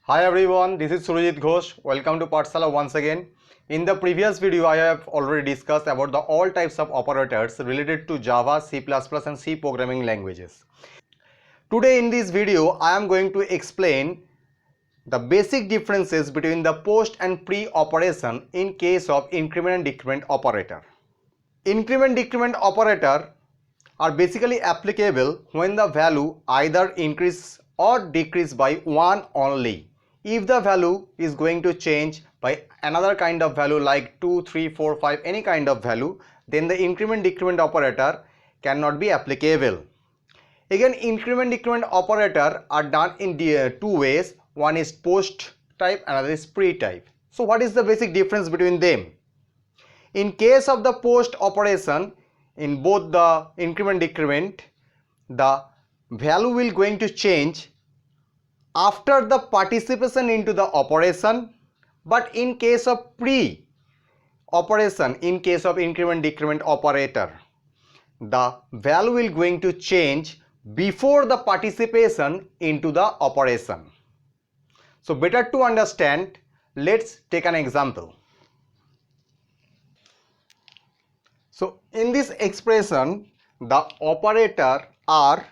Hi everyone, this is Surajit Ghosh. Welcome to Pathshala once again. In the previous video, I have already discussed about the all types of operators related to Java, C++ and C programming languages. Today in this video, I am going to explain the basic differences between the post and pre operation in case of increment and decrement operator. Increment decrement operator are basically applicable when the value either increase or decrease by 1 only. If the value is going to change by another kind of value like 2, 3, 4, 5, any kind of value, then the increment decrement operator cannot be applicable. Again, increment decrement operator are done in two ways. One is post type, another is pre type. So what is the basic difference between them? In case of the post operation, in both the increment decrement, the value will going to change after the participation into the operation, but in case of pre operation, in case of increment decrement operator, the value will going to change before the participation into the operation. So better to understand, let's take an example. So in this expression, the operator are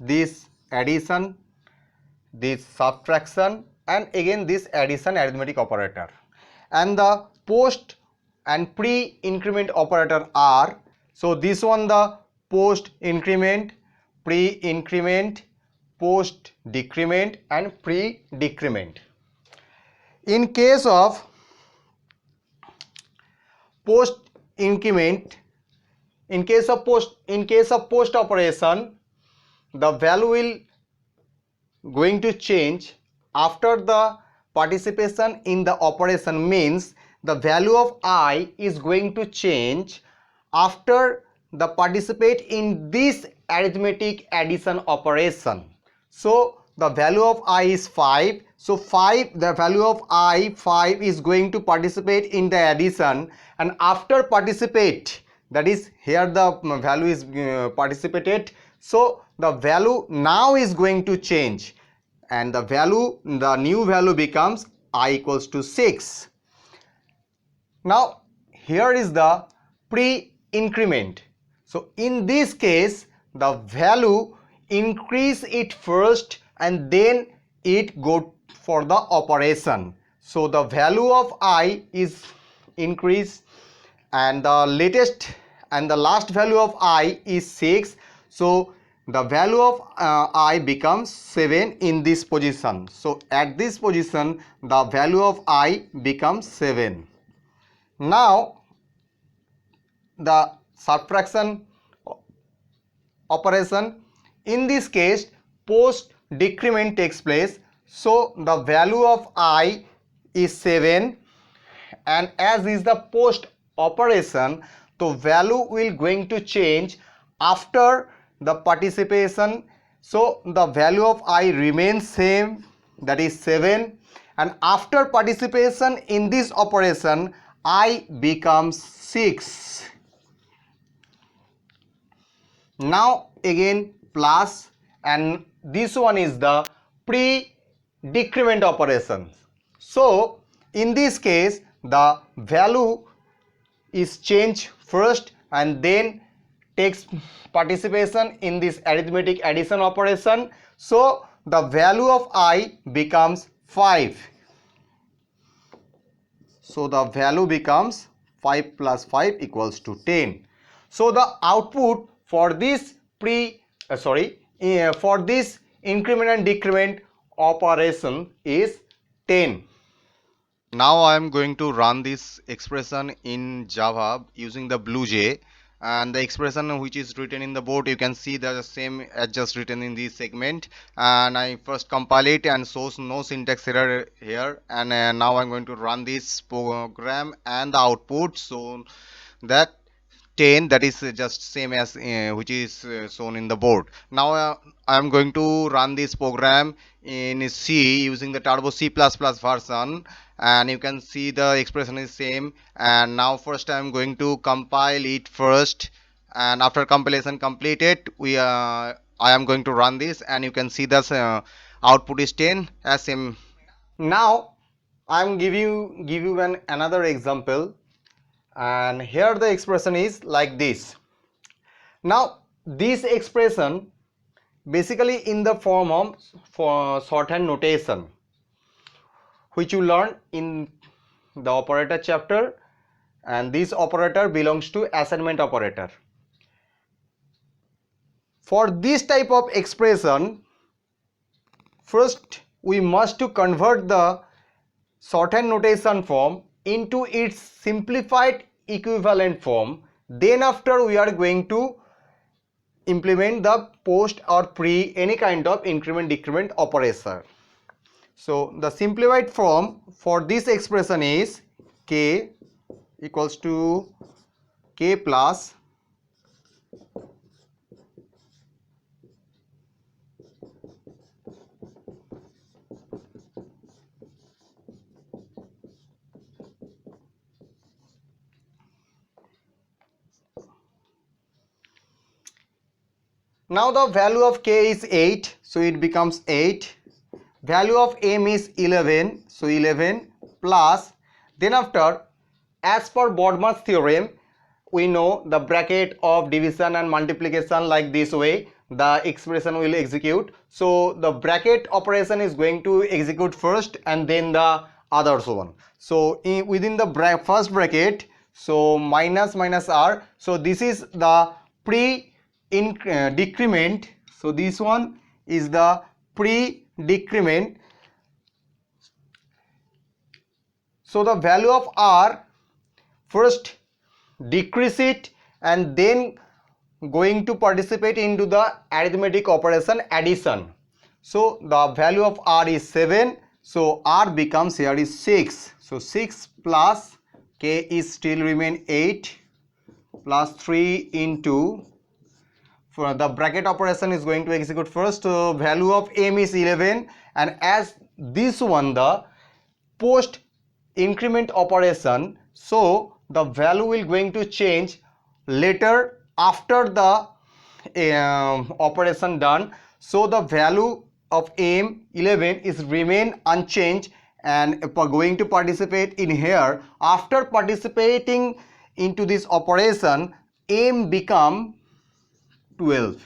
this addition, this subtraction, and again this addition arithmetic operator, and the post and pre increment operator are, so this one the post increment, pre increment, post decrement and pre decrement. In case of post increment, in case of post operation, the value will going to change after the participation in the operation, means the value of I is going to change after the participate in this arithmetic addition operation. So the value of I is 5. So 5, the value of I 5 is going to participate in the addition, and after participate, that is here the value is participated, so the value now is going to change, and the new value becomes I equals to 6. Now here is the pre increment. So in this case, the value increase it first and then it go for the operation. So the value of I is increased, and the latest and the last value of I is 6. So the value of I becomes 7 in this position. So at this position, the value of I becomes 7. Now the subtraction operation, in this case post decrement takes place. So the value of I is 7, and as is the post operation, the value will going to change after the participation. So the value of I remains same, that is 7, and after participation in this operation, I becomes 6. Now again plus, and this one is the pre decrement operation. So in this case, the value is changed first and then takes participation in this arithmetic addition operation. So the value of I becomes 5. So the value becomes 5 plus 5 equals to 10. So the output for this for this increment and decrement operation is 10. Now I am going to run this expression in Java using the BlueJ, and the expression which is written in the board, you can see the same as just written in this segment, and I first compile it and shows no syntax error here, and now I'm going to run this program and the output, so that 10, that is just same as which is shown in the board. Now I am going to run this program in C using the Turbo C++ version, and you can see the expression is same. And now first I am going to compile it first, and after compilation completed, I am going to run this, and you can see this output is 10 as same. Now I'm give you another example, and here the expression is like this. Now this expression basically in the form of for shorthand notation, which you learn in the operator chapter, and this operator belongs to assignment operator. For this type of expression, first we must to convert the shorthand notation form into its simplified equivalent form. Then after we are going to implement the post or pre any kind of increment decrement operation. So the simplified form for this expression is k equals to k plus now the value of k is 8, so it becomes 8. Value of m is 11, so 11 plus, then after, as per Bodmer's theorem, we know the bracket of division and multiplication like this way the expression will execute. So the bracket operation is going to execute first and then the others one. So within the first bracket, so minus minus r, so this is the decrement, so this one is the decrement. So the value of r, first decrease it and then going to participate into the arithmetic operation addition. So the value of r is 7, so r becomes here is 6. So 6 plus k is still remain 8 plus 3 into, for the bracket operation is going to execute first. So value of m is 11, and as this one the post increment operation, so the value will going to change later after the operation done. So the value of m 11 is remain unchanged and going to participate in here. After participating into this operation, m become 12.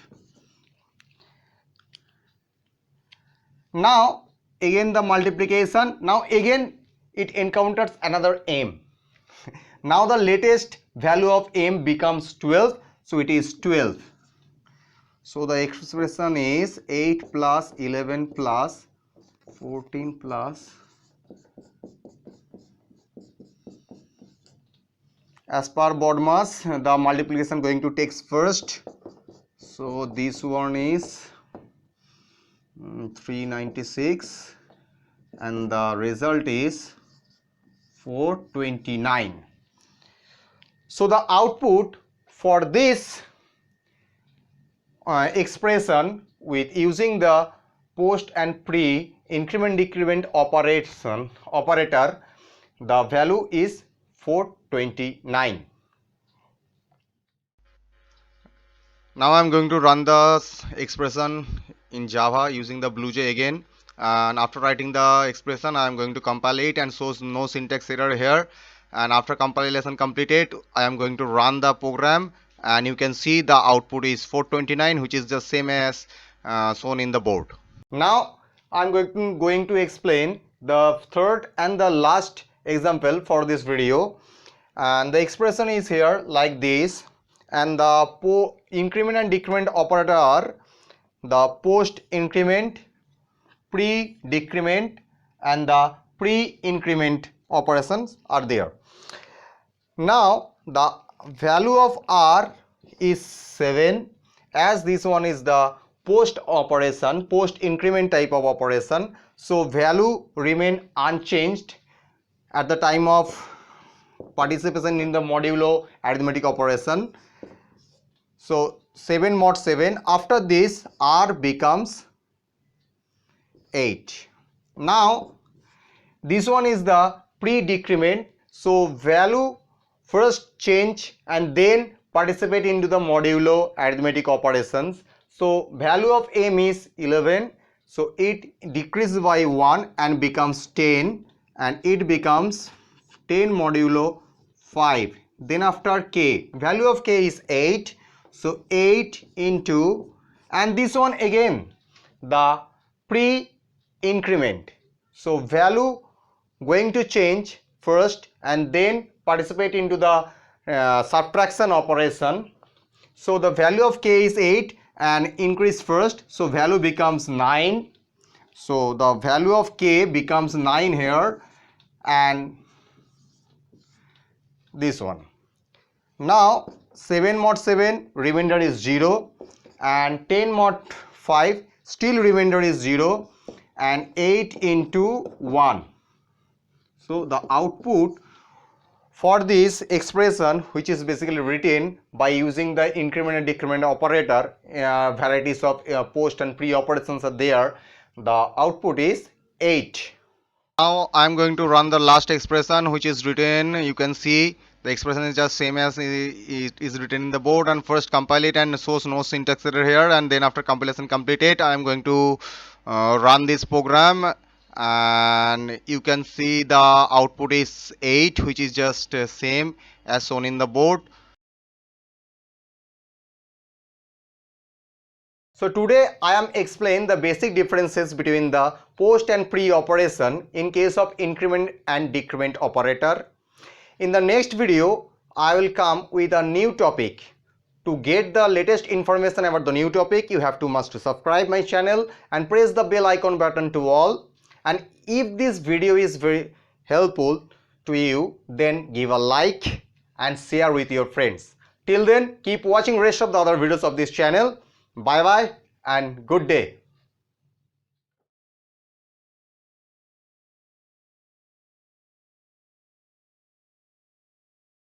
Now again the multiplication, now again it encounters another m. Now the latest value of m becomes 12, so it is 12. So the expression is 8 plus 11 plus 14 plus, as per Bodmer's, the multiplication going to takes first. So this one is 396 and the result is 429. So the output for this expression with using the post and pre increment decrement operator, the value is 429. Now I'm going to run the expression in Java using the BlueJ again, and after writing the expression I am going to compile it and shows no syntax error here. And after compilation completed, I am going to run the program and you can see the output is 429, which is the same as shown in the board. Now I'm going to explain the third and the last example for this video, and the expression is here like this, and the increment and decrement operator are the post increment, pre decrement and the pre increment operations are there. Now the value of r is 7, as this one is the post operation, post increment type of operation, so value remain unchanged at the time of participation in the modulo arithmetic operation. So 7 mod 7, after this r becomes 8. Now this one is the pre-decrement, so value first change and then participate into the modulo arithmetic operations. So value of m is 11, So it decreases by 1 and becomes 10, and it becomes 10 modulo 5. Then after k, value of k is 8. So 8 into, and this one again, the pre-increment. So value going to change first and then participate into the subtraction operation. So the value of k is 8 and increase first, so value becomes 9. So the value of k becomes 9 here, and this one. Now 7 mod 7 remainder is 0, and 10 mod 5 still remainder is 0, and 8 into 1. So the output for this expression, which is basically written by using the increment and decrement operator, varieties of post and pre operations are there, the output is 8. Now I'm going to run the last expression which is written. You can see the expression is just same as it is written in the board, and first compile it and shows no syntax error here, and then after compilation completed I'm going to run this program, and you can see the output is 8, which is just same as shown in the board. So today I am explain the basic differences between the post and pre operation in case of increment and decrement operator. In the next video I will come with a new topic. To get the latest information about the new topic, you have to must subscribe my channel and press the bell icon button to all. And if this video is very helpful to you, then give a like and share with your friends. Till then, keep watching rest of the other videos of this channel. Bye bye and good day.